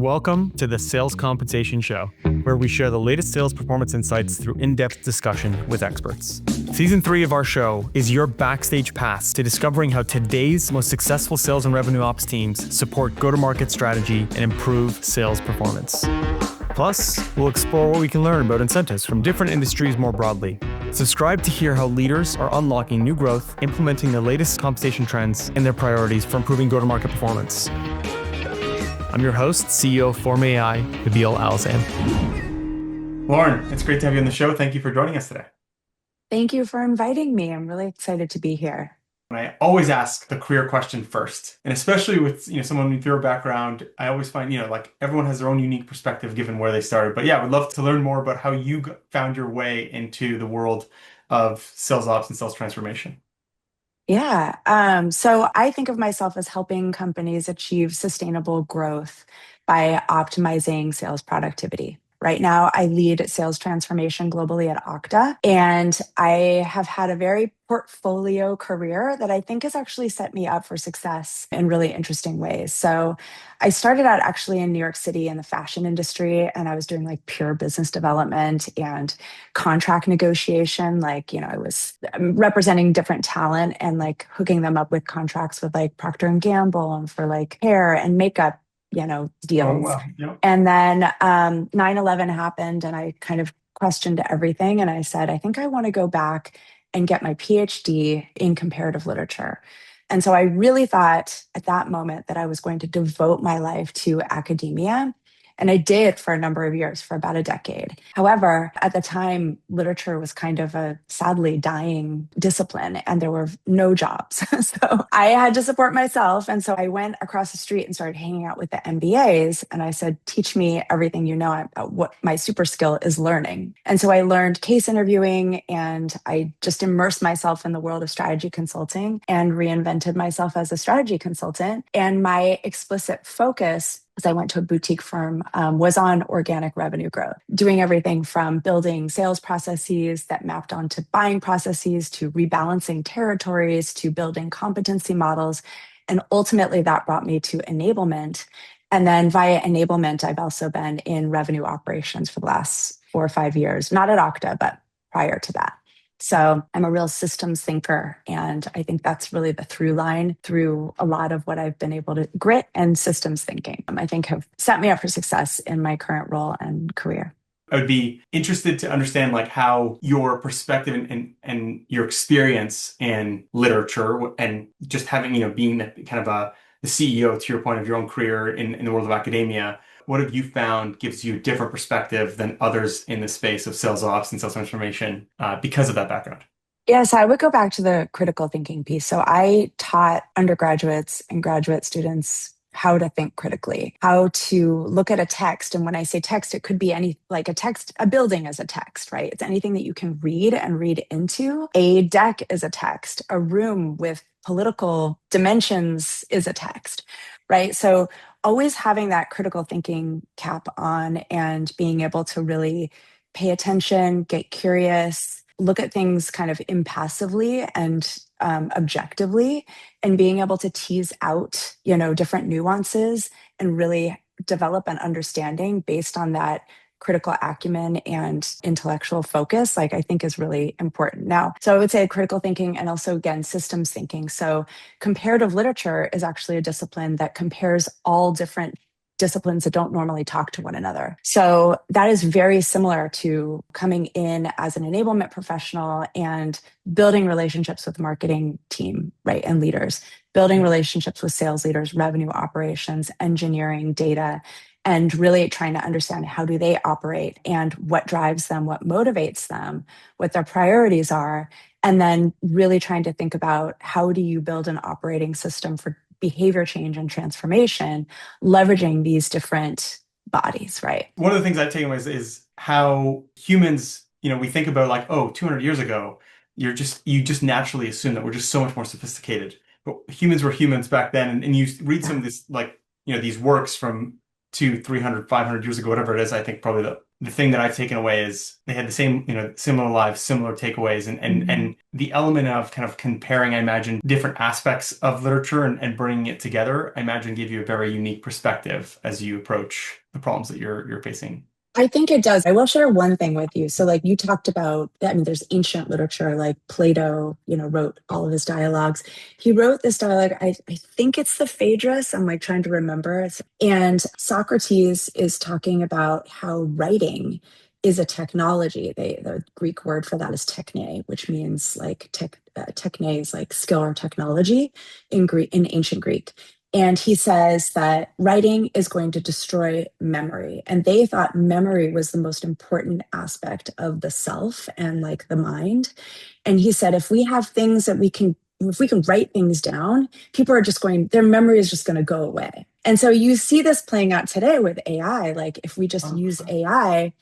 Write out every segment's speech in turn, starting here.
Welcome to the Sales Compensation Show, where we share the latest sales performance insights through in-depth discussion with experts. Season 3 of our show is your backstage pass to discovering how today's most successful sales and revenue ops teams support go-to-market strategy and improve sales performance. Plus, we'll explore what we can learn about incentives from different industries more broadly. Subscribe to hear how leaders are unlocking new growth, implementing the latest compensation trends, and their priorities for improving go-to-market performance. I'm your host, CEO of Forma.ai Nabeil Alazzam. Lauren, it's great to have you on the show. Thank you for joining us today. Thank you for inviting me. I'm really excited to be here. I always ask the career question first, and especially with someone with your background, I always find everyone has their own unique perspective given where they started. But yeah, I would love to learn more about how you found your way into the world of sales ops and sales transformation. Yeah. So I think of myself as helping companies achieve sustainable growth by optimizing sales productivity. Right now, I lead sales transformation globally at Okta, and I have had a very portfolio career that I think has actually set me up for success in really interesting ways. So I started out actually in New York City in the fashion industry, and I was doing like pure business development and contract negotiation. I was representing different talent and like hooking them up with contracts with like Procter and Gamble and for like hair and makeup deals. Oh, wow. Yep. And then 9/11 happened and I kind of questioned everything. And I said, I think I want to go back and get my PhD in comparative literature. And so I really thought at that moment that I was going to devote my life to academia. And I did for a number of years, for about a decade. However, at the time, literature was kind of a sadly dying discipline and there were no jobs. So I had to support myself. And so I went across the street and started hanging out with the MBAs. And I said, teach me everything you know. What my super skill is learning. And so I learned case interviewing and I just immersed myself in the world of strategy consulting and reinvented myself as a strategy consultant. And my explicit focus as I went to a boutique firm, was on organic revenue growth, doing everything from building sales processes that mapped onto buying processes to rebalancing territories to building competency models. And ultimately that brought me to enablement. And then via enablement, I've also been in revenue operations for the last 4 or 5 years, not at Okta, but prior to that. So I'm a real systems thinker. And I think that's really the through line through a lot of what I've been able to grit and systems thinking, I think have set me up for success in my current role and career. I would be interested to understand how your perspective and your experience in literature and just having, being kind of the CEO to your point of your own career in the world of academia, what have you found gives you a different perspective than others in the space of sales ops and sales transformation because of that background? Yes, I would go back to the critical thinking piece. So I taught undergraduates and graduate students how to think critically, how to look at a text. And when I say text, it could be a building is a text, right? It's anything that you can read and read into. A deck is a text. A room with political dimensions is a text, right? So always having that critical thinking cap on and being able to really pay attention, get curious, look at things kind of impassively and objectively, and being able to tease out, different nuances and really develop an understanding based on that critical acumen and intellectual focus, I think is really important now. So I would say critical thinking and also, again, systems thinking. So comparative literature is actually a discipline that compares all different disciplines that don't normally talk to one another. So that is very similar to coming in as an enablement professional and building relationships with the marketing team, right? And leaders, building relationships with sales leaders, revenue operations, engineering, data, and really trying to understand how do they operate and what drives them, what motivates them, what their priorities are, and then really trying to think about how do you build an operating system for behavior change and transformation, leveraging these different bodies, right? One of the things I've taken away is how humans, we think about 200 years ago, you just naturally assume that we're just so much more sophisticated. But humans were humans back then. And you read some of this, these works from two, 300, 500 years ago, whatever it is, I think probably the thing that I've taken away is they had the same, similar lives, similar takeaways, and the element of kind of comparing, I imagine, different aspects of literature and bringing it together, I imagine gave you a very unique perspective as you approach the problems that you're facing. I think it does. I will share one thing with you. So, like you talked about, I mean, there's ancient literature, like Plato, wrote all of his dialogues. He wrote this dialogue, I think it's the Phaedrus. I'm like trying to remember. And Socrates is talking about how writing is a technology. The Greek word for that is techne, which means like techne is like skill or technology in ancient Greek. And he says that writing is going to destroy memory. And they thought memory was the most important aspect of the self and like the mind. And he said, if we have things that if we can write things down, people are just their memory is just going to go away. And so you see this playing out today with AI. Like if we just use 100%. AI,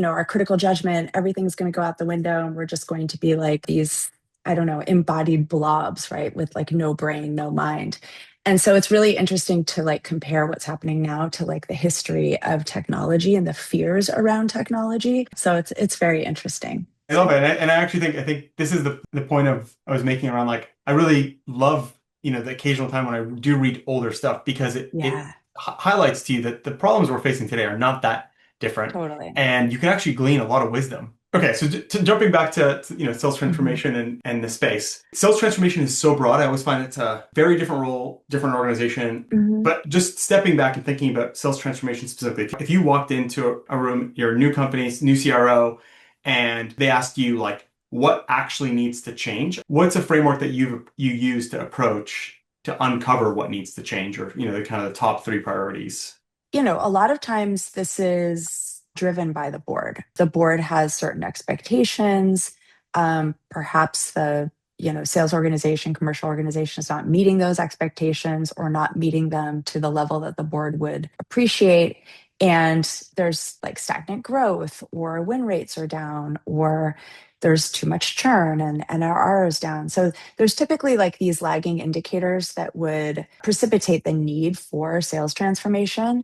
our critical judgment, everything's going to go out the window and we're just going to be like these, I don't know, embodied blobs, right? With like no brain, no mind. And so it's really interesting to like compare what's happening now to like the history of technology and the fears around technology. So it's very interesting. I love it. And I actually I think this is the point of I was making around like I really love, the occasional time when I do read older stuff because it Yeah, highlights to you that the problems we're facing today are not that different. totally. And you can actually glean a lot of wisdom. Okay, so jumping back to sales Hmm. transformation and the space. Sales transformation is so broad. I always find it's a very different role, different organization. Hmm. But just stepping back and thinking about sales transformation specifically, if you walked into a room, your new company, new CRO, and they asked you like what actually needs to change, what's a framework that you use to approach to uncover what needs to change, or the kind of the top three priorities? A lot of times this is driven by the board. The board has certain expectations. Perhaps the sales organization, commercial organization is not meeting those expectations or not meeting them to the level that the board would appreciate. And there's like stagnant growth, or win rates are down, or there's too much churn and NRR is down. So there's typically like these lagging indicators that would precipitate the need for sales transformation.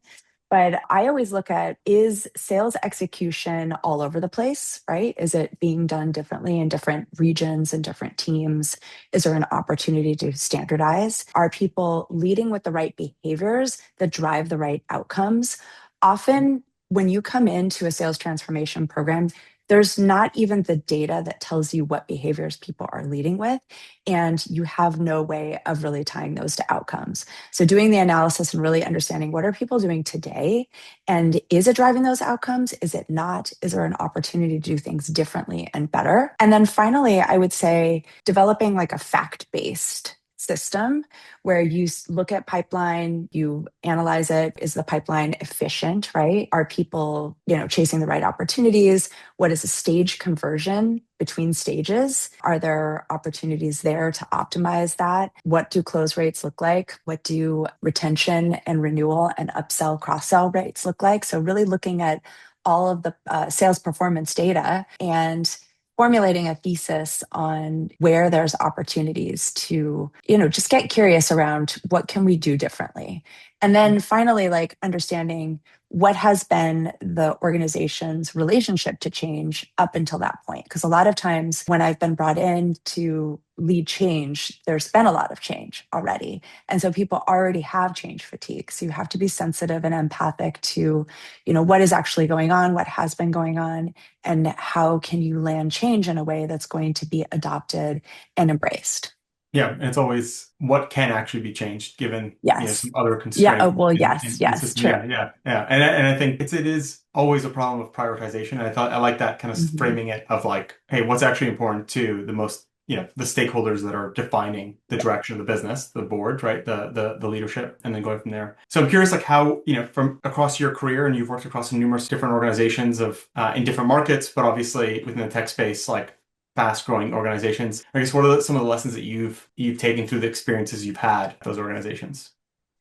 But I always look at, is sales execution all over the place, right? Is it being done differently in different regions and different teams? Is there an opportunity to standardize? Are people leading with the right behaviors that drive the right outcomes? Often, when you come into a sales transformation program, there's not even the data that tells you what behaviors people are leading with, and you have no way of really tying those to outcomes. So doing the analysis and really understanding what are people doing today, and is it driving those outcomes? Is it not? Is there an opportunity to do things differently and better? And then finally, I would say developing like a fact-based system where you look at pipeline, you analyze it. Is the pipeline efficient, right? Are people, chasing the right opportunities? What is a stage conversion between stages? Are there opportunities there to optimize that? What do close rates look like? What do retention and renewal and upsell, cross sell rates look like? So, really looking at all of the sales performance data and formulating a thesis on where there's opportunities to, just get curious around what can we do differently. And then finally, like understanding what has been the organization's relationship to change up until that point. Because a lot of times when I've been brought in to lead change, there's been a lot of change already. And so people already have change fatigue. So you have to be sensitive and empathic to, what is actually going on, what has been going on, and how can you land change in a way that's going to be adopted and embraced. Yeah, and it's always what can actually be changed given Yes. some other Yeah. Oh, constraints well, in yes. the Yes. system. True. Yeah, and I think it is always a problem of prioritization. And I like that kind of Mhm. framing it of like, hey, what's actually important to the most the stakeholders that are defining the direction of the business, the board, right, the leadership, and then going from there. So I'm curious, like how from across your career, and you've worked across numerous different organizations of in different markets, but obviously within the tech space, like fast-growing organizations. I guess what are some of the lessons that you've taken through the experiences you've had at those organizations?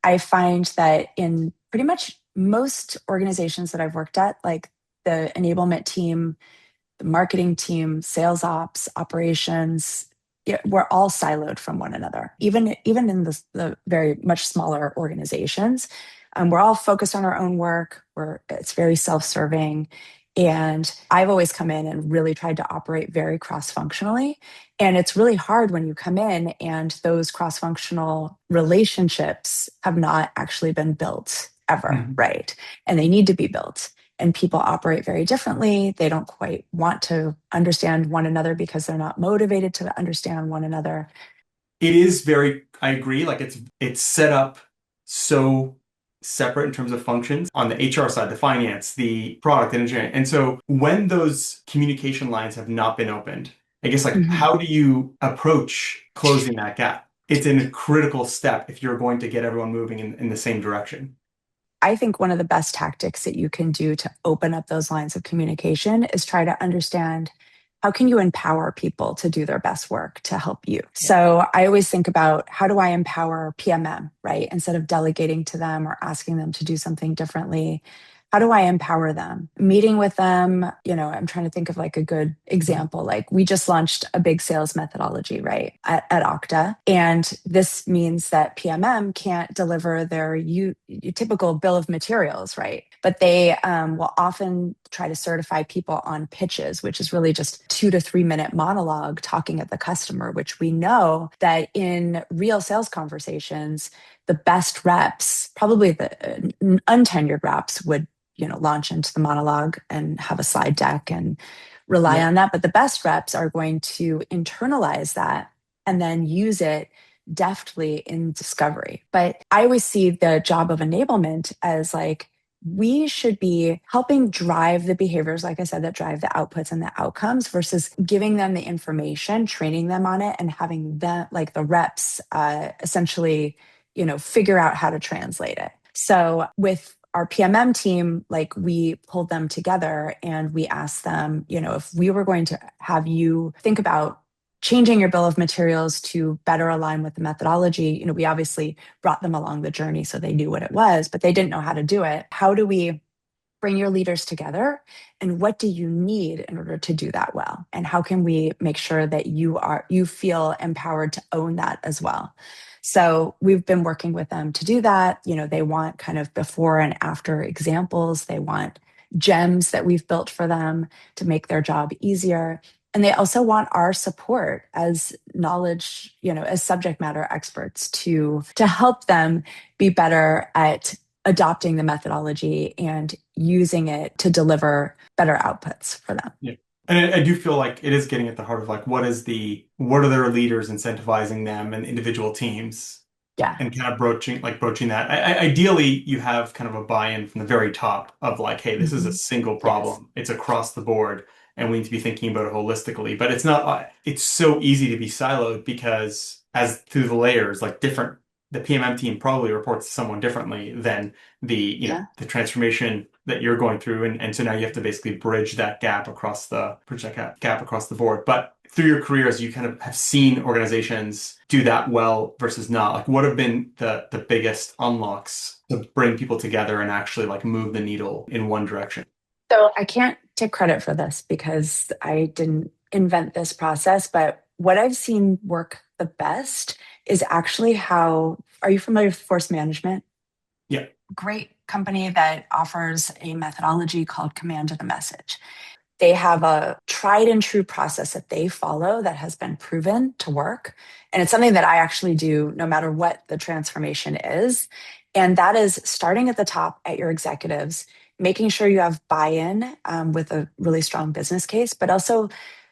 I find that in pretty much most organizations that I've worked at, like the enablement team, the marketing team, sales ops, operations, yeah, we're all siloed from one another. Even in the very much smaller organizations, We're all focused on our own work. It's very self-serving. And I've always come in and really tried to operate very cross-functionally. And it's really hard when you come in and those cross-functional relationships have not actually been built ever, Mhm. right? And they need to be built. And people operate very differently. They don't quite want to understand one another because they're not motivated to understand one another. It is very, I agree, like it's set up so separate in terms of functions on the HR side, the finance, the product and engineering. And so when those communication lines have not been opened, I guess like Mhm. how do you approach closing that gap? It's a critical step if you're going to get everyone moving in the same direction. I think one of the best tactics that you can do to open up those lines of communication is try to understand how can you empower people to do their best work to help you. So I always think about how do I empower PMM, right? Instead of delegating to them or asking them to do something differently, how do I empower them? Meeting with them, I'm trying to think of like a good example. Like we just launched a big sales methodology, right, at Okta. And this means that PMM can't deliver their typical bill of materials, right? But they will often try to certify people on pitches, which is really just 2 to 3 minute monologue talking at the customer, which we know that in real sales conversations, the best reps, probably the untenured reps would launch into the monologue and have a slide deck and rely Yeah. on that. But the best reps are going to internalize that and then use it deftly in discovery. But I always see the job of enablement as like, we should be helping drive the behaviors, like I said, that drive the outputs and the outcomes versus giving them the information, training them on it, and having them, like the reps, essentially, figure out how to translate it. So with our PMM team, like we pulled them together and we asked them, if we were going to have you think about changing your bill of materials to better align with the methodology, we obviously brought them along the journey so they knew what it was, but they didn't know how to do it. How do we bring your leaders together, and what do you need in order to do that well, and how can we make sure that you feel empowered to own that as well? So we've been working with them to do that. They want kind of before and after examples. They want gems that we've built for them to make their job easier. And they also want our support as knowledge, as subject matter experts to help them be better at adopting the methodology and using it to deliver better outputs for them. Yeah. And I do feel like it is getting at the heart of like what are their leaders incentivizing them and individual teams Yeah. and kind of broaching that. Ideally, you have kind of a buy-in from the very top of like, hey, this is a Mhm. single Yes. problem. It's across the board, and we need to be thinking about it holistically. But it's not. It's so easy to be siloed because as through the layers, like different. The PMM team probably reports to someone differently than Yeah. the transformation that you're going through, and so now you have to basically bridge that gap across the board. But through your careers, you kind of have seen organizations do that well versus not. Like, what have been the biggest unlocks to bring people together and actually like move the needle in one direction? So I can't take credit for this because I didn't invent this process, but what I've seen work the best is actually how, are you familiar with force management? Yeah. Great company that offers a methodology called command to the message. They have a tried and true process that they follow that has been proven to work. And it's something that I actually do no matter what the transformation is. And that is starting at the top at your executives, making sure you have buy in with a really strong business case, but also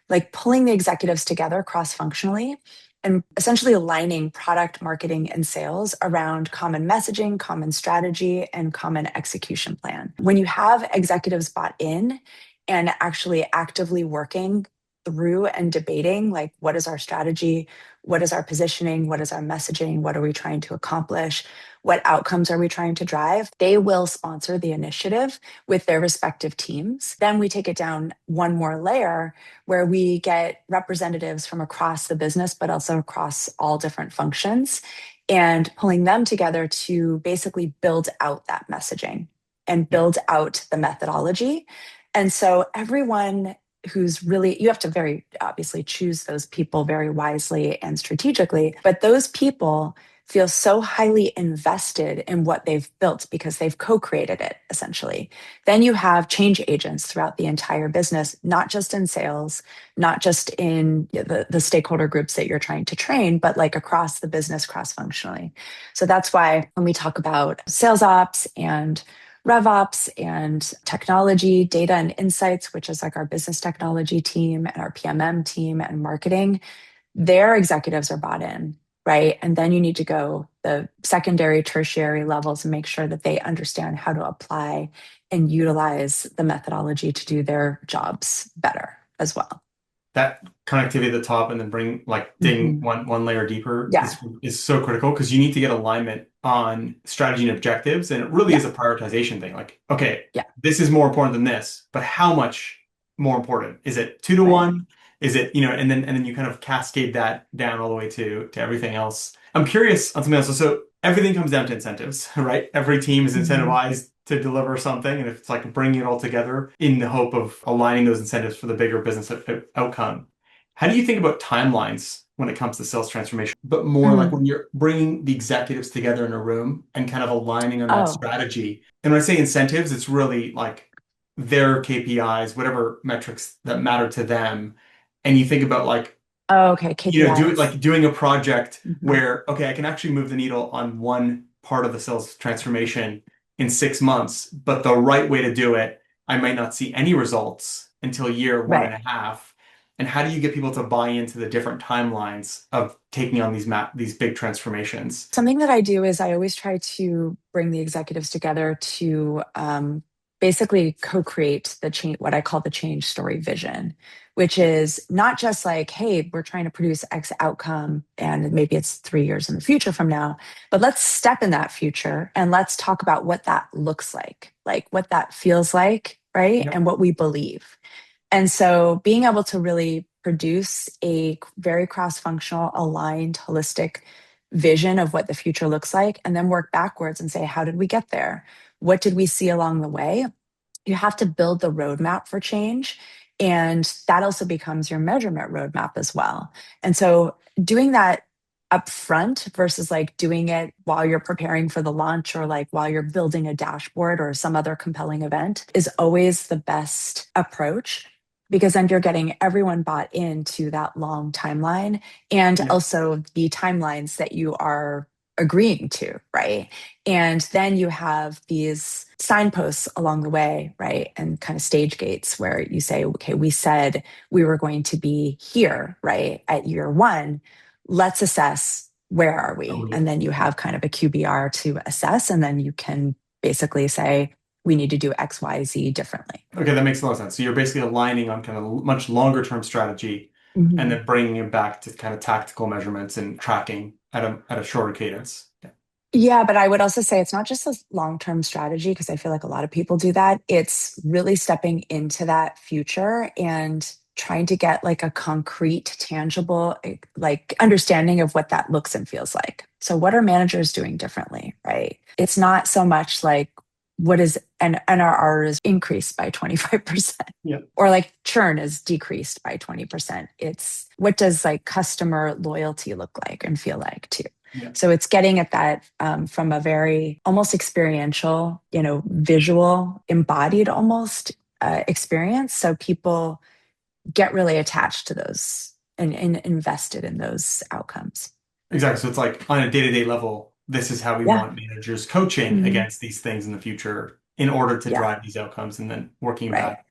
like pulling the executives together cross functionally and essentially aligning product marketing and sales around common messaging, common strategy, and common execution plan. When you have executives bought in and actually actively working through and debating, like, what is our strategy? What is our positioning? What is our messaging? What are we trying to accomplish? What outcomes are we trying to drive? They will sponsor the initiative with their respective teams. Then we take it down one more layer where we get representatives from across the business, but also across all different functions, and pulling them together to basically build out that messaging and Yeah. build out the methodology. And so everyone who's really, you have to very obviously choose those people very wisely and strategically, but those people feel so highly invested in what they've built because they've co-created it essentially. Then you have change agents throughout the entire business, not just in sales, not just in the stakeholder groups that you're trying to train, but like across the business cross-functionally. So that's why when we talk about sales ops and RevOps and technology, data and insights, which is like our business technology team and our PMM team and marketing, their executives are bought in, right? And then you need to go the secondary, tertiary levels and make sure that they understand how to apply and utilize the methodology to do their jobs better as well. That connectivity at the top and then bring like ding Mhm. one layer deeper Yeah, is so critical because you need to get alignment on strategy and objectives. And it really yeah, is a prioritization thing. Like, okay, yeah, this is more important than this, but how much more important? Is it two to right. one? Is it, you know, and then you kind of cascade that down all the way to everything else. I'm curious on something else. So everything comes down to incentives, right? Every team is Mhm. incentivized to deliver something, and if it's like bringing it all together in the hope of aligning those incentives for the bigger business outcome. How do you think about timelines when it comes to sales transformation, but more like Mm. when you're bringing the executives together in a room and kind of aligning on that Oh, strategy? And when I say incentives, it's really like their KPIs, whatever metrics that matter to them. And you think about like, oh, okay, you know, do it KPIs. like doing a project Mhm. where, okay, I can actually move the needle on one part of the sales transformation in 6 months, but the right way to do it, I might not see any results until year one and Right. a half. And how do you get people to buy into the different timelines of taking on these big transformations? Something that I do is I always try to bring the executives together to basically co-create the change, what I call the change story vision, which is not just like, hey, we're trying to produce X outcome, and maybe it's 3 years in the future from now, but let's step in that future and let's talk about what that looks like what that feels like, right, Yep. and what we believe. And so being able to really produce a very cross functional, aligned, holistic vision of what the future looks like, and then work backwards and say, how did we get there? What did we see along the way? You have to build the roadmap for change. And that also becomes your measurement roadmap as well. And so doing that upfront versus like doing it while you're preparing for the launch or like while you're building a dashboard or some other compelling event is always the best approach, because then you're getting everyone bought into that long timeline and Yep. also the timelines that you are agreeing to, right? And then you have these signposts along the way, right? And kind of stage gates where you say, okay, we said we were going to be here, right? At year one, let's assess where are we? And then you have kind of a QBR to assess. And then you can basically say, we need to do X, Y, Z differently. Okay, that makes a lot of sense. So you're basically aligning on kind of much longer term strategy and Mhm. then bringing it back to kind of tactical measurements and tracking at a shorter cadence. Yeah. Yeah, but I would also say it's not just a long term strategy, because I feel like a lot of people do that. It's really stepping into that future and trying to get like a concrete, tangible, like understanding of what that looks and feels like. So, what are managers doing differently, right? It's not so much like what is an NRR is increased by 25%, Yeah. or like churn is decreased by 20%. It's what does like customer loyalty look like and feel like too. Yeah. So it's getting at that from a very almost experiential, visual, embodied almost experience. So people get really attached to those and invested in those outcomes. Exactly. So it's like on a day-to-day level, this is how we Yeah. want managers coaching Mhm. against these things in the future in order to Yeah. drive these outcomes and then working Right. back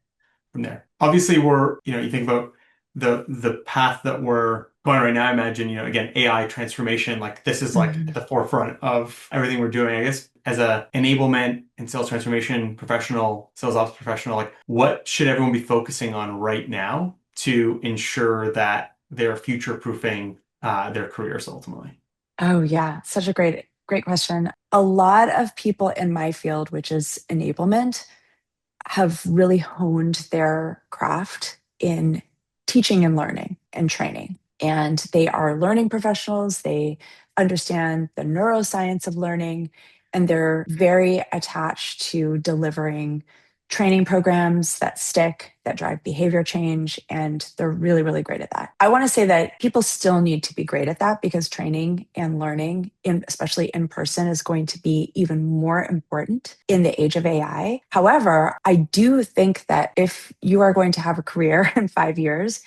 from there. Obviously, you think about the path that we're going right now. I imagine, again, AI transformation, like this is like at Mhm. the forefront of everything we're doing. I guess as a enablement and sales transformation professional, sales ops professional, like what should everyone be focusing on right now to ensure that they're future-proofing their careers ultimately? Oh, yeah. Such a great question. A lot of people in my field, which is enablement, have really honed their craft in teaching and learning and training. And they are learning professionals. They understand the neuroscience of learning, and they're very attached to delivering training programs that stick, that drive behavior change, and they're really, really great at that. I want to say that people still need to be great at that because training and learning, especially in person, is going to be even more important in the age of AI. However, I do think that if you are going to have a career in 5 years,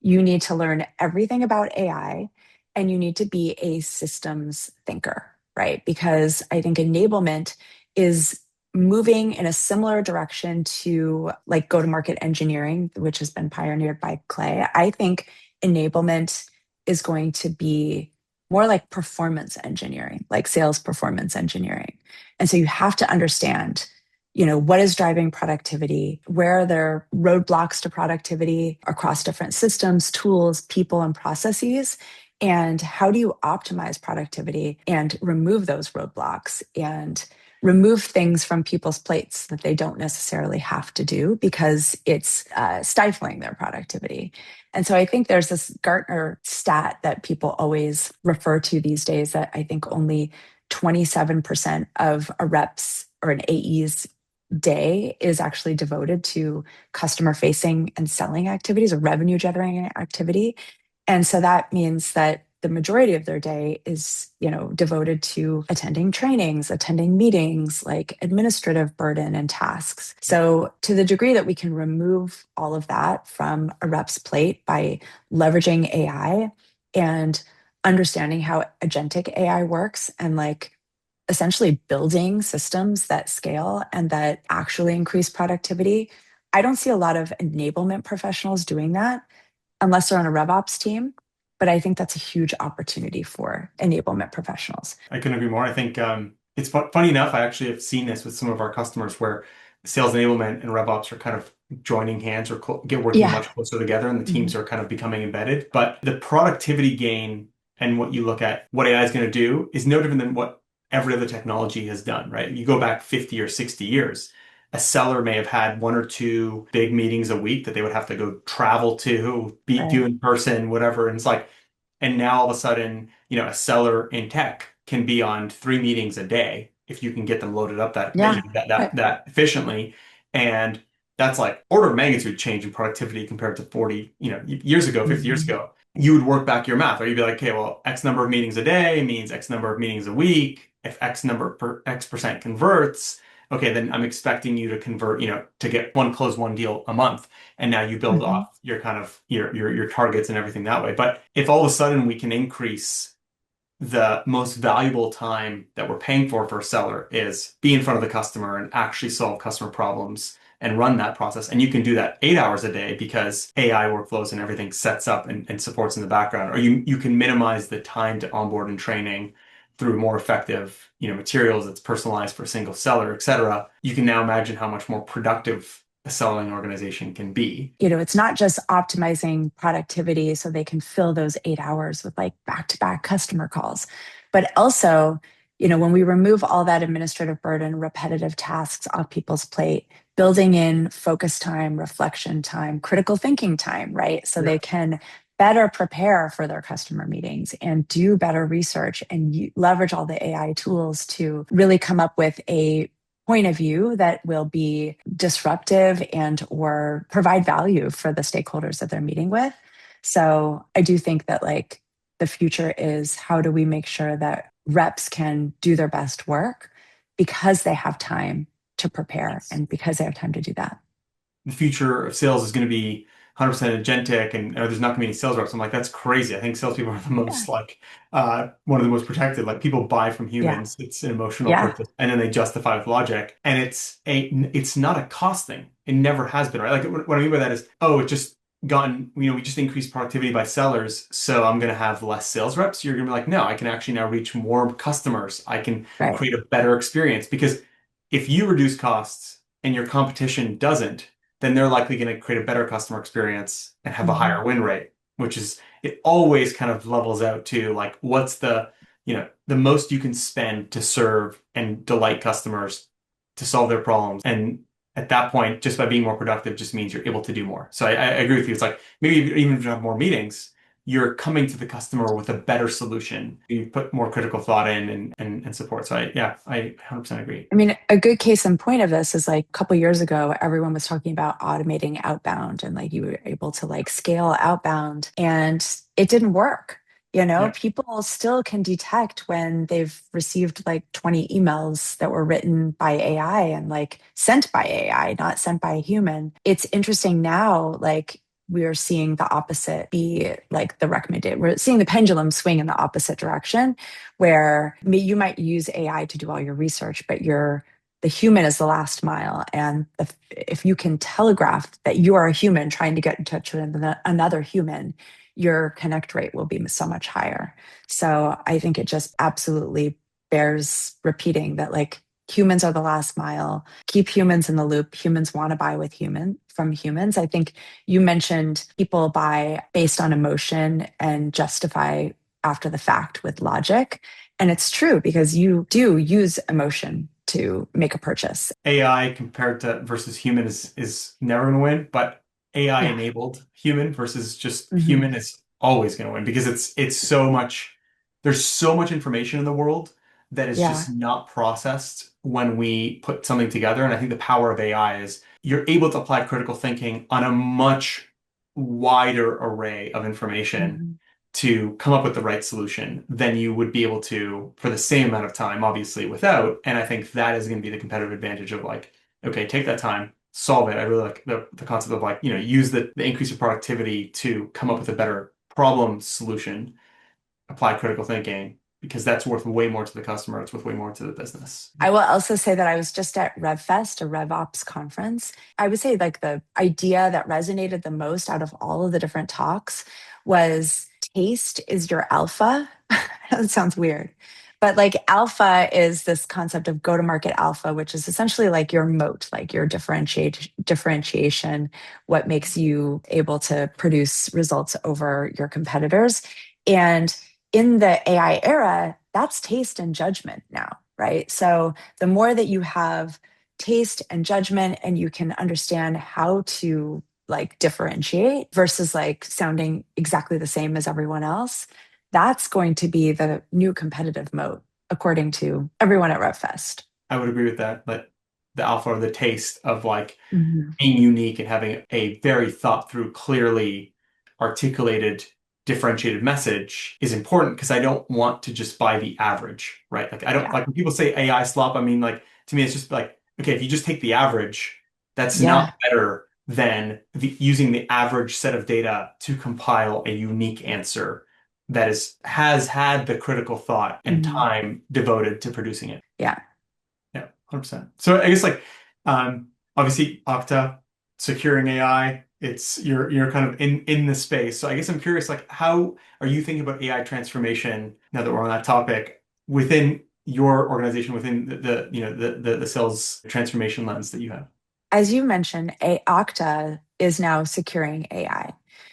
you need to learn everything about AI and you need to be a systems thinker, right? Because I think enablement is moving in a similar direction to like go to market engineering, which has been pioneered by Clay. I think enablement is going to be more like performance engineering, like sales performance engineering. And so you have to understand, what is driving productivity? Where are there roadblocks to productivity across different systems, tools, people, and processes? And how do you optimize productivity and remove those roadblocks and remove things from people's plates that they don't necessarily have to do because it's stifling their productivity? And so I think there's this Gartner stat that people always refer to these days that I think only 27% of a rep's or an AE's day is actually devoted to customer facing and selling activities or revenue generating activity. And so that means that the majority of their day is, devoted to attending trainings, attending meetings, like administrative burden and tasks. So to the degree that we can remove all of that from a rep's plate by leveraging AI and understanding how agentic AI works and like essentially building systems that scale and that actually increase productivity. I don't see a lot of enablement professionals doing that unless they're on a RevOps team. But I think that's a huge opportunity for enablement professionals. I couldn't agree more. I think it's funny enough, I actually have seen this with some of our customers where sales enablement and RevOps are kind of joining hands or get working Yeah. much closer together and the teams Mhm. are kind of becoming embedded. But the productivity gain and what you look at, what AI is going to do is no different than what every other technology has done, right? You go back 50 or 60 years, a seller may have had one or two big meetings a week that they would have to go travel to, do Right. in person, whatever. And it's like, and now all of a sudden, a seller in tech can be on 3 meetings a day if you can get them loaded up Yeah. that efficiently. And that's like order of magnitude change in productivity compared to 40, years ago, 50 years Mhm. ago. You would work back your math, or you'd be like, okay, well, X number of meetings a day means X number of meetings a week. If X number per X percent converts, okay, then I'm expecting you to convert, to get close one deal a month. And now you build Mhm. off your kind of your targets and everything that way. But if all of a sudden we can increase the most valuable time that we're paying for a seller is be in front of the customer and actually solve customer problems and run that process. And you can do that 8 hours a day because AI workflows and everything sets up and supports in the background. Or you can minimize the time to onboard and training through more effective, materials that's personalized for a single seller, et cetera. You can now imagine how much more productive a selling organization can be. It's not just optimizing productivity so they can fill those 8 hours with like back to back customer calls, but also, when we remove all that administrative burden, repetitive tasks off people's plate, building in focus time, reflection time, critical thinking time, right? So Yeah. they can better prepare for their customer meetings and do better research and leverage all the AI tools to really come up with a point of view that will be disruptive and or provide value for the stakeholders that they're meeting with. So I do think that like the future is how do we make sure that reps can do their best work because they have time to prepare Yes. and because they have time to do that. The future of sales is going to be 100% agentic and there's not going to be any sales reps. I'm like, that's crazy. I think salespeople are the Yeah. most like one of the most protected. Like people buy from Yeah. humans. It's an emotional Yeah. purchase, and then they justify with logic. And it's not a cost thing. It never has been, right? Like what I mean by that is, oh, it just gotten, we just increased productivity by sellers, so I'm going to have less sales reps. You're going to be like, no, I can actually now reach more customers. I can Right. create a better experience because if you reduce costs and your competition doesn't, then they're likely going to create a better customer experience and have a Mhm. higher win rate, which is, it always kind of levels out to like, what's the most you can spend to serve and delight customers to solve their problems. And at that point, just by being more productive just means you're able to do more. So I agree with you. It's like maybe even if you have more meetings, you're coming to the customer with a better solution. You put more critical thought in and support. So I 100% agree. I mean, a good case in point of this is like a couple years ago, everyone was talking about automating outbound and like you were able to like scale outbound and it didn't work. Yeah. People still can detect when they've received like 20 emails that were written by AI and like sent by AI, not sent by a human. It's interesting now, like we are seeing the opposite be like the recommended. We're seeing the pendulum swing in the opposite direction where you might use AI to do all your research, but the human is the last mile. And if you can telegraph that you are a human trying to get in touch with another human, your connect rate will be so much higher. So I think it just absolutely bears repeating that like humans are the last mile. Keep humans in the loop. Humans want to buy from humans. I think you mentioned people buy based on emotion and justify after the fact with logic. And it's true because you do use emotion to make a purchase. AI compared to versus human is never going to win, but AI Yeah. enabled human versus just Hmm. human is always going to win because it's so much there's so much information in the world that is Yeah. just not processed when we put something together. And I think the power of AI is you're able to apply critical thinking on a much wider array of information Hmm. to come up with the right solution than you would be able to for the same amount of time, obviously, without. And I think that is going to be the competitive advantage of like, okay, take that time, solve it. I really like the concept of like, use the increase of productivity to come up with a better problem solution, apply critical thinking, because that's worth way more to the customer. It's worth way more to the business. I will also say that I was just at RevFest, a RevOps conference. I would say like the idea that resonated the most out of all of the different talks was taste is your alpha. That sounds weird. But like alpha is this concept of go to market alpha, which is essentially like your moat, like your differentiation, what makes you able to produce results over your competitors. And in the AI era, that's taste and judgment now, right? So the more that you have taste and judgment and you can understand how to like differentiate versus like sounding exactly the same as everyone else, that's going to be the new competitive moat, according to everyone at RevFest. I would agree with that. But the alpha or the taste of like Mhm. being unique and having a very thought through, clearly articulated, differentiated message is important because I don't want to just buy the average, right? Like I don't Yeah. like when people say AI slop, I mean like to me it's just like, okay, if you just take the average, that's not Yeah. better than using the average set of data to compile a unique answer that has had the critical thought and Mhm. time devoted to producing it. Yeah. Yeah, 100%. So I guess like obviously Okta, securing AI, it's you're kind of in the space. So I guess I'm curious, like how are you thinking about AI transformation now that we're on that topic within your organization, within the sales transformation lens that you have? As you mentioned, Okta is now securing AI,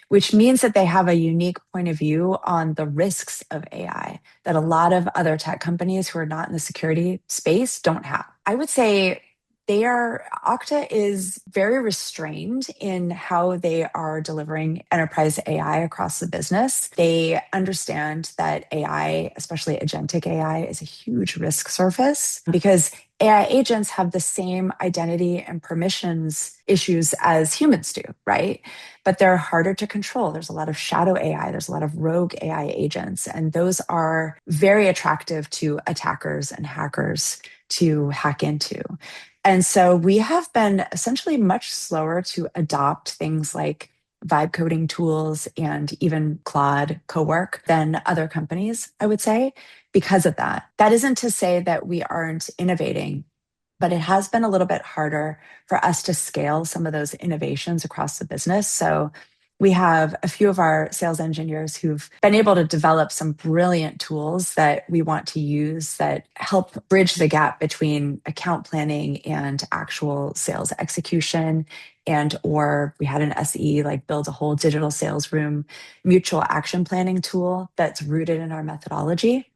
which means that they have a unique point of view on the risks of AI that a lot of other tech companies who are not in the security space don't have. I would say Okta is very restrained in how they are delivering enterprise AI across the business. They understand that AI, especially agentic AI, is a huge risk surface because AI agents have the same identity and permissions issues as humans do, right? But they're harder to control. There's a lot of shadow AI, there's a lot of rogue AI agents, and those are very attractive to attackers and hackers to hack into. And so we have been essentially much slower to adopt things like vibe coding tools and even Claude Cowork than other companies, I would say, because of that. That isn't to say that we aren't innovating, but it has been a little bit harder for us to scale some of those innovations across the business. So we have a few of our sales engineers who've been able to develop some brilliant tools that we want to use that help bridge the gap between account planning and actual sales execution. And or we had an SE like build a whole digital sales room mutual action planning tool that's rooted in our methodology,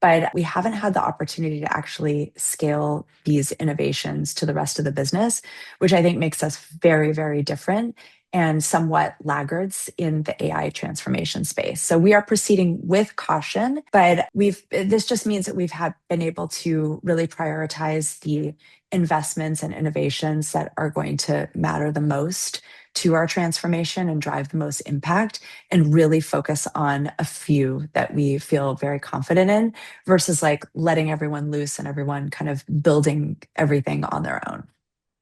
but we haven't had the opportunity to actually scale these innovations to the rest of the business, which I think makes us very, very different and somewhat laggards in the AI transformation space. So we are proceeding with caution, but this just means that been able to really prioritize the investments and innovations that are going to matter the most to our transformation and drive the most impact, and really focus on a few that we feel very confident in versus like letting everyone loose and everyone kind of building everything on their own.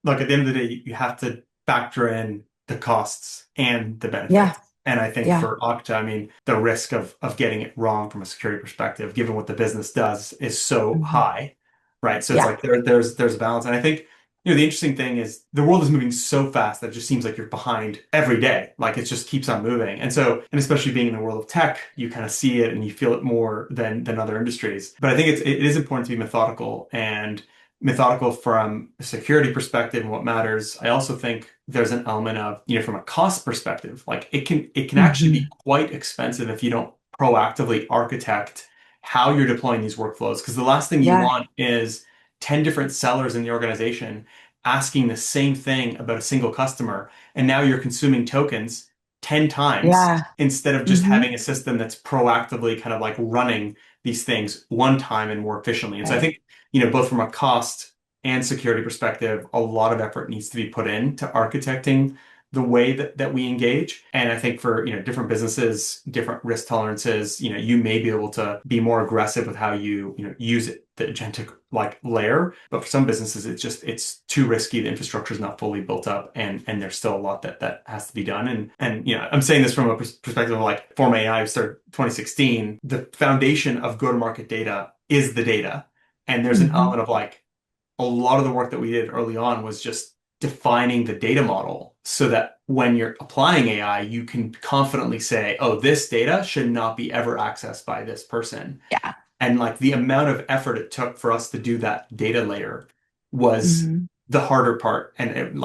Look, at the end of the day, you have to factor in the costs and the Yeah. benefits. And I think Yeah. for Okta, I mean, the risk of getting it wrong from a security perspective, given what the business does, is so Mhm. high, right? So it's Yeah. like there's a balance. And I think, the interesting thing is the world is moving so fast that it just seems like you're behind every day. Like it just keeps on moving. And so, and especially being in the world of tech, you kind of see it and you feel it more than other industries. But I think it is important to be methodical from a security perspective and what matters. I also think there's an element of, from a cost perspective, like it can actually be Hmm. quite expensive if you don't proactively architect how you're deploying these workflows. Because the last thing you Yeah. want is 10 different sellers in the organization asking the same thing about a single customer. And now you're consuming tokens 10 times Yeah. instead of just Hmm. having a system that's proactively kind of like running these things one time and more efficiently. And so I Right. think both from a cost and security perspective, a lot of effort needs to be put into architecting the way that we engage. And I think for, different businesses, different risk tolerances, you may be able to be more aggressive with how use it, the agentic like layer. But for some businesses, it's too risky. The infrastructure is not fully built up and there's still a lot that has to be done. And I'm saying this from a perspective of like Forma.ai started 2016. The foundation of go-to-market data is the data. And there's an Hmm. element of like a lot of the work that we did early on was just defining the data model so that when you're applying AI, you can confidently say, oh, this data should not be ever accessed by this person. Yeah. And like the amount of effort it took for us to do that data layer was Hmm. the harder part and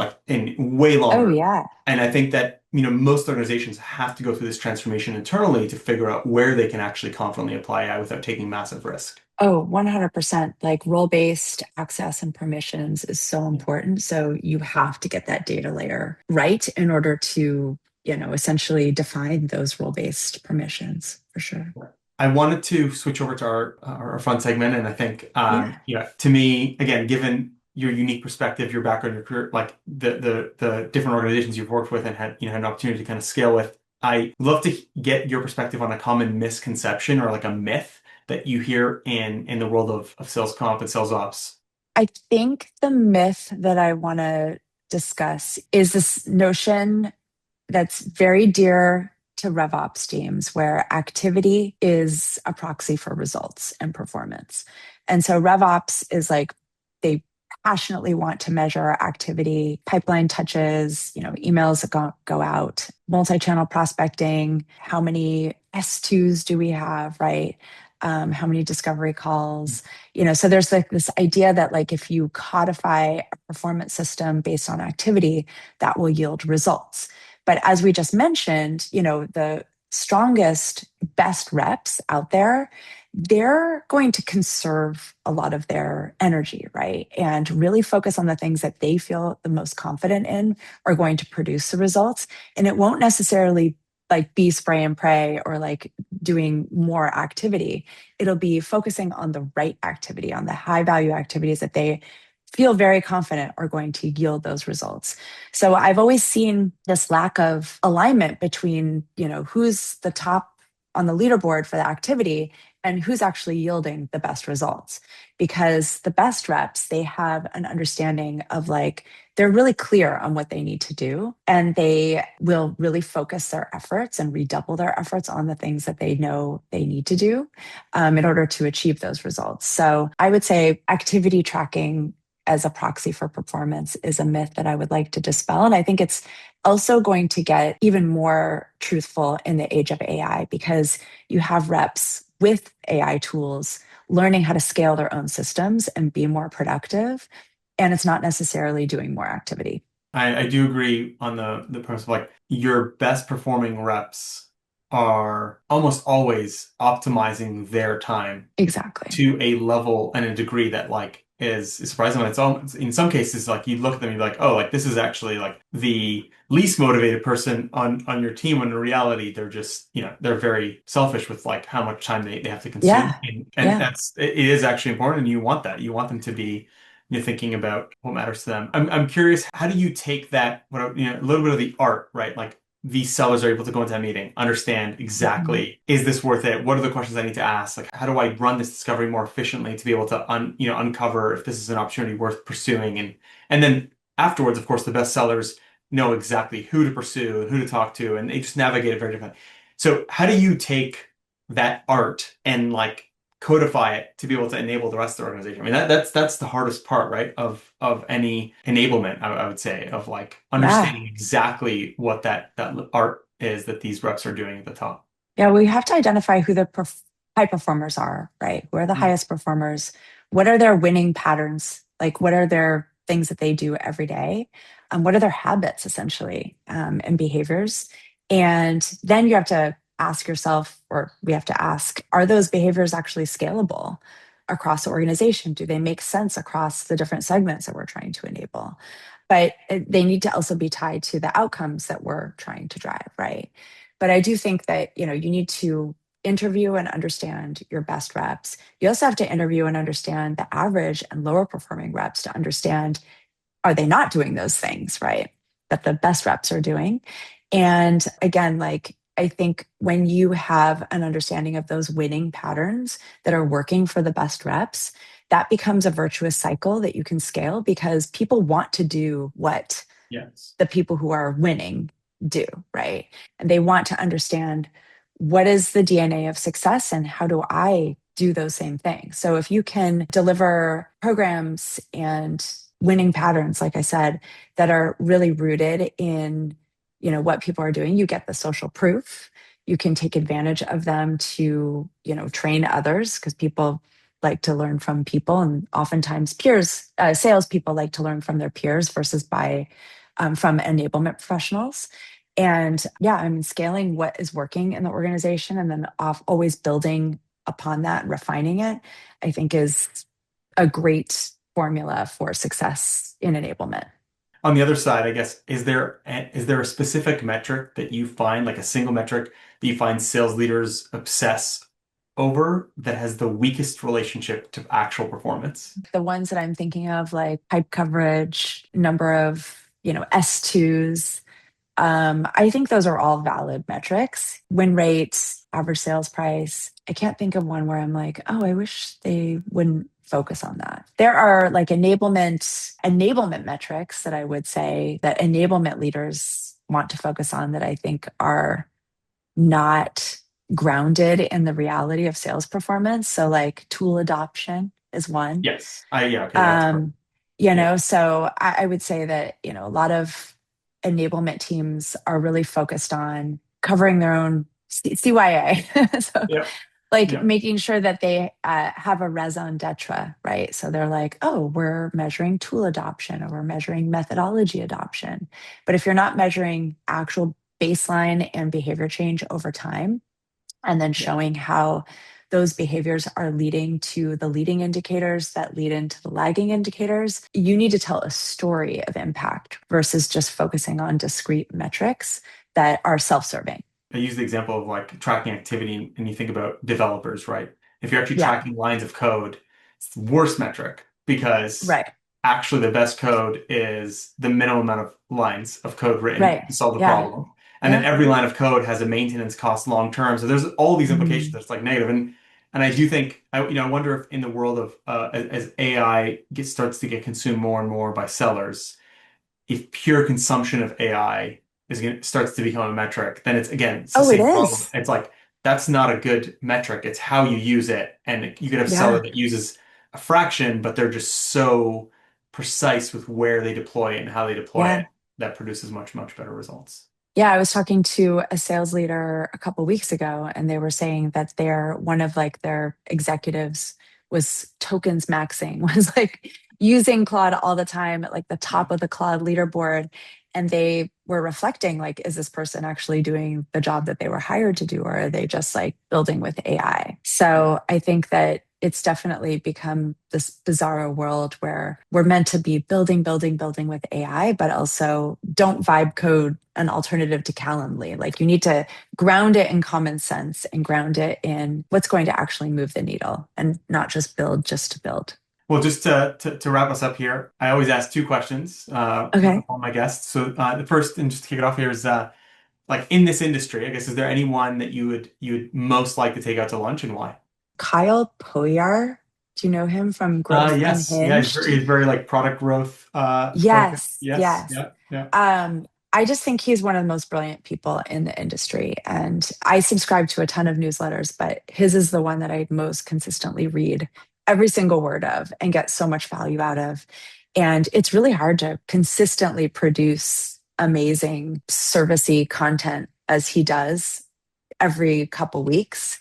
way Oh, longer. yeah. And I think that, most organizations have to go through this transformation internally to figure out where they can actually confidently apply AI without taking massive risk. Oh, 100%. Like role-based access and permissions is so important. So you have to get that data layer right in order to, essentially define those role-based permissions for sure. I wanted to switch over to our fun segment, and I think, Yeah. to me, again, given your unique perspective, your background, your career, like the different organizations you've worked with and had an opportunity to kind of scale with, I love to get your perspective on a common misconception or like a myth that you hear in the world of sales comp and sales ops. I think the myth that I want to discuss is this notion that's very dear to RevOps teams, where activity is a proxy for results and performance. And so RevOps is like they passionately want to measure activity, pipeline touches, emails that go out, multi-channel prospecting, how many S2s do we have, right? How many discovery calls, so there's like this idea that like if you codify a performance system based on activity, that will yield results. But as we just mentioned, the strongest, best reps out there, they're going to conserve a lot of their energy, right? And really focus on the things that they feel the most confident in are going to produce the results. And it won't necessarily like be spray and pray or like doing more activity. It'll be focusing on the right activity, on the high value activities that they feel very confident are going to yield those results. So I've always seen this lack of alignment between, who's the top on the leaderboard for the activity and who's actually yielding the best results. Because the best reps, they have an understanding of like, they're really clear on what they need to do, and they will really focus their efforts and redouble their efforts on the things that they know they need to do in order to achieve those results. So I would say activity tracking as a proxy for performance is a myth that I would like to dispel. And I think it's also going to get even more truthful in the age of AI, because you have reps with AI tools learning how to scale their own systems and be more productive. And it's not necessarily doing more activity. I do agree on the premise of like your best performing reps are almost always optimizing their time Exactly. to a level and a degree that like is surprising. It's all in some cases like you look at them, you're like, oh, like this is actually like the least motivated person on your team. When in reality, they're just they're very selfish with like how much time they have to consume, Yeah. and Yeah. that's it is actually important. And you want that. You want them to be thinking about what matters to them. I'm curious, how do you take that a little bit of the art, right? Like these sellers are able to go into that meeting, understand Mhm. exactly, is this worth it? What are the questions I need to ask? Like, how do I run this discovery more efficiently to be able to uncover if this is an opportunity worth pursuing? And then afterwards, of course, the best sellers know exactly who to pursue and who to talk to, and they just navigate it very differently. So how do you take that art and like codify it to be able to enable the rest of the organization? I mean, that's the hardest part, right? Of any enablement, I would say, of like Yeah. understanding exactly what that art is that these reps are doing at the top. Yeah. We have to identify who the high performers are, right? Who are the Mm. highest performers? What are their winning patterns? Like, what are their things that they do every day? What are their habits, essentially, and behaviors? And then you have to ask yourself, or we have to ask, are those behaviors actually scalable across the organization? Do they make sense across the different segments that we're trying to enable? But they need to also be tied to the outcomes that we're trying to drive, right? But I do think that, you need to interview and understand your best reps. You also have to interview and understand the average and lower performing reps to understand, are they not doing those things, right? That the best reps are doing. And again, like, I think when you have an understanding of those winning patterns that are working for the best reps, that becomes a virtuous cycle that you can scale because people want to do what Yes. the people who are winning do, right? And they want to understand, what is the DNA of success and how do I do those same things? So if you can deliver programs and winning patterns, like I said, that are really rooted in, what people are doing, you get the social proof. You can take advantage of them to, train others because people like to learn from people, and oftentimes peers, salespeople like to learn from their peers versus from enablement professionals. And yeah, I mean, scaling what is working in the organization and then always building upon that and refining it, I think is a great formula for success in enablement. On the other side, I guess, is there a specific metric that you find, like a single metric that you find sales leaders obsess over that has the weakest relationship to actual performance? The ones that I'm thinking of, like pipe coverage, number of, S2s, I think those are all valid metrics. Win rates, average sales price. I can't think of one where I'm like, oh, I wish they wouldn't focus on that. There are like enablement metrics that I would say that enablement leaders want to focus on that I think are not grounded in the reality of sales performance. So like tool adoption is one. Yes. I Yeah, okay, that's perfect. Um, Yeah. so I would say that, a lot of enablement teams are really focused on covering their own CYA. So, Yeah. like Yeah. making sure that they have a raison d'etre, right? So they're like, oh, we're measuring tool adoption or we're measuring methodology adoption. But if you're not measuring actual baseline and behavior change over time, and then Yeah. showing how those behaviors are leading to the leading indicators that lead into the lagging indicators. You need to tell a story of impact versus just focusing on discrete metrics that are self serving. I use the example of like tracking activity, and you think about developers, right? If you're actually Yeah, tracking lines of code, it's the worst metric because right, actually the best code is the minimum amount of lines of code written right. to solve the Yeah, problem. And then yeah. every line of code has a maintenance cost long term. So there's all these implications Mhm. that's like negative. And I do think I wonder if in the world of as AI starts to get consumed more and more by sellers, if pure consumption of AI starts to become a metric, then it's the Oh, it same problem. is. It's like that's not a good metric. It's how you use it. And you could have a seller Yeah. that uses a fraction, but they're just so precise with where they deploy it and how they deploy Yeah. it that produces much, much better results. Yeah, I was talking to a sales leader a couple weeks ago, and they were saying that one of like their executives was tokens maxing, was like using Claude all the time at like the top of the Claude leaderboard. And they were reflecting, like, is this person actually doing the job that they were hired to do? Or are they just like building with AI? So I think that it's definitely become this bizarro world where we're meant to be building with AI, but also don't vibe code an alternative to Calendly. Like, you need to ground it in common sense and ground it in what's going to actually move the needle and not just build just to build. Well, just to wrap us up here, I always ask two questions Okay. all my guests. So the first, and just to kick it off here, is like in this industry, I guess, is there anyone that you would most like to take out to lunch and why? Kyle Poyar, do you know him from Growth Yes, yeah, Unhinged? he's very like product growth focused. Yes, Yes, yes. yeah, yeah. I just think he's one of the most brilliant people in the industry. And I subscribe to a ton of newsletters, but his is the one that I most consistently read every single word of and get so much value out of. And it's really hard to consistently produce amazing servicey content as he does every couple weeks.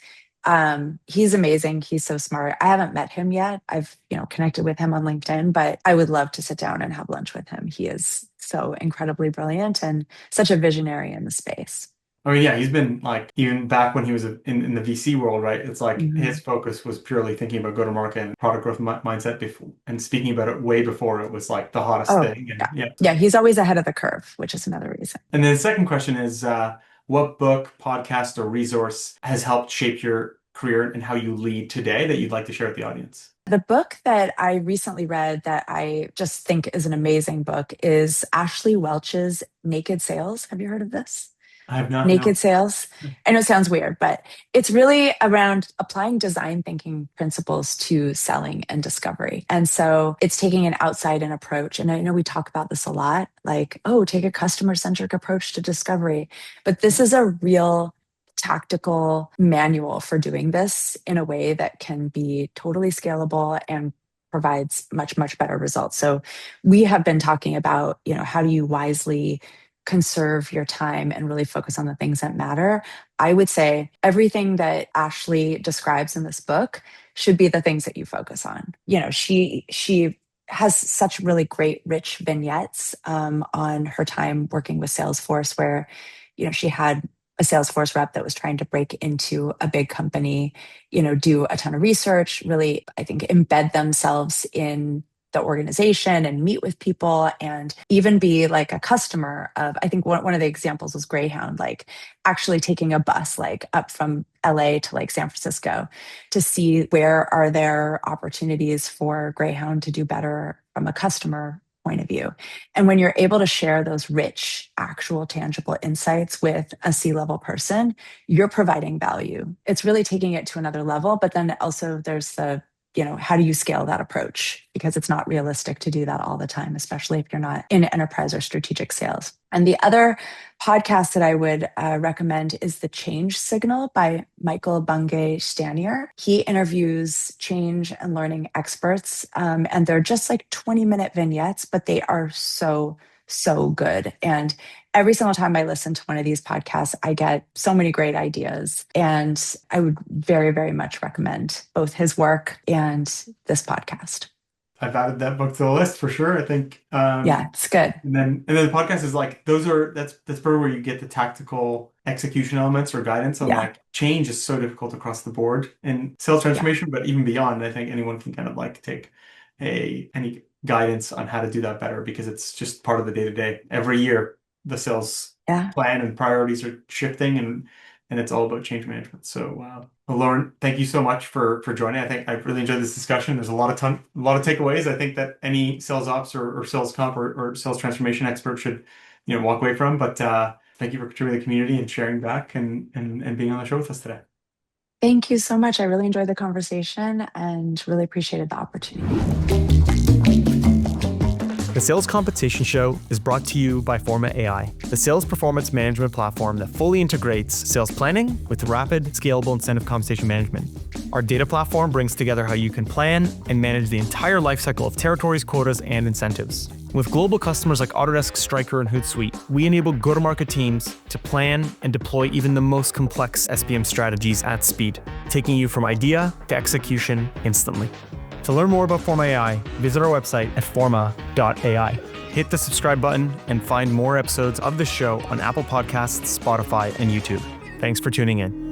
He's amazing. He's so smart. I haven't met him yet. I've, connected with him on LinkedIn, but I would love to sit down and have lunch with him. He is so incredibly brilliant and such a visionary in the space. I mean, yeah, he's been like even back when he was in the VC world, right? It's like his Mhm. focus was purely thinking about go-to-market and product growth mindset before, and speaking about it way before it was like the hottest Oh, thing. And yeah. yeah. Yeah, he's always ahead of the curve, which is another reason. And then the second question is, what book, podcast, or resource has helped shape your career and how you lead today that you'd like to share with the audience? The book that I recently read that I just think is an amazing book is Ashley Welch's Naked Sales. Have you heard of this? I have not, Naked no. Sales. I know it sounds weird, but it's really around applying design thinking principles to selling and discovery. And so it's taking an outside in approach. And I know we talk about this a lot, like, oh, take a customer centric approach to discovery. But this is a real tactical manual for doing this in a way that can be totally scalable and provides much, much better results. So we have been talking about, how do you wisely conserve your time and really focus on the things that matter. I would say everything that Ashley describes in this book should be the things that you focus on. She has such really great, rich vignettes on her time working with Salesforce, where she had a Salesforce rep that was trying to break into a big company, do a ton of research, really, I think, embed themselves in the organization and meet with people and even be like a customer of, I think one of the examples was Greyhound, like actually taking a bus like up from LA to like San Francisco to see where are there opportunities for Greyhound to do better from a customer point of view. And when you're able to share those rich, actual, tangible insights with a C-level person, you're providing value. It's really taking it to another level. But then also there's the how do you scale that approach? Because it's not realistic to do that all the time, especially if you're not in enterprise or strategic sales. And the other podcast that I would recommend is The Change Signal by Michael Bungay Stanier. He interviews change and learning experts, and they're just like 20-minute vignettes, but they are so, so good. And every single time I listen to one of these podcasts, I get so many great ideas. And I would very, very much recommend both his work and this podcast. I've added that book to the list for sure. I think, Yeah, it's good. and then the podcast is like that's probably where you get the tactical execution elements or guidance on Yeah, like change is so difficult across the board in sales yeah, transformation, but even beyond, I think anyone can kind of like take any guidance on how to do that better because it's just part of the day to day. Every year, the sales yeah. plan and priorities are shifting, and it's all about change management. So, well, Lauren, thank you so much for joining. I think I really enjoyed this discussion. There's a lot of takeaways. I think that any sales ops or sales comp or sales transformation expert should walk away from. But thank you for contributing to the community and sharing back and being on the show with us today. Thank you so much. I really enjoyed the conversation and really appreciated the opportunity. The Sales Compensation Show is brought to you by Forma.ai, the sales performance management platform that fully integrates sales planning with rapid, scalable incentive compensation management. Our data platform brings together how you can plan and manage the entire lifecycle of territories, quotas, and incentives. With global customers like Autodesk, Stryker, and Hootsuite, we enable go-to-market teams to plan and deploy even the most complex SPM strategies at speed, taking you from idea to execution instantly. To learn more about Forma.ai, visit our website at Forma.ai. Hit the subscribe button and find more episodes of the show on Apple Podcasts, Spotify, and YouTube. Thanks for tuning in.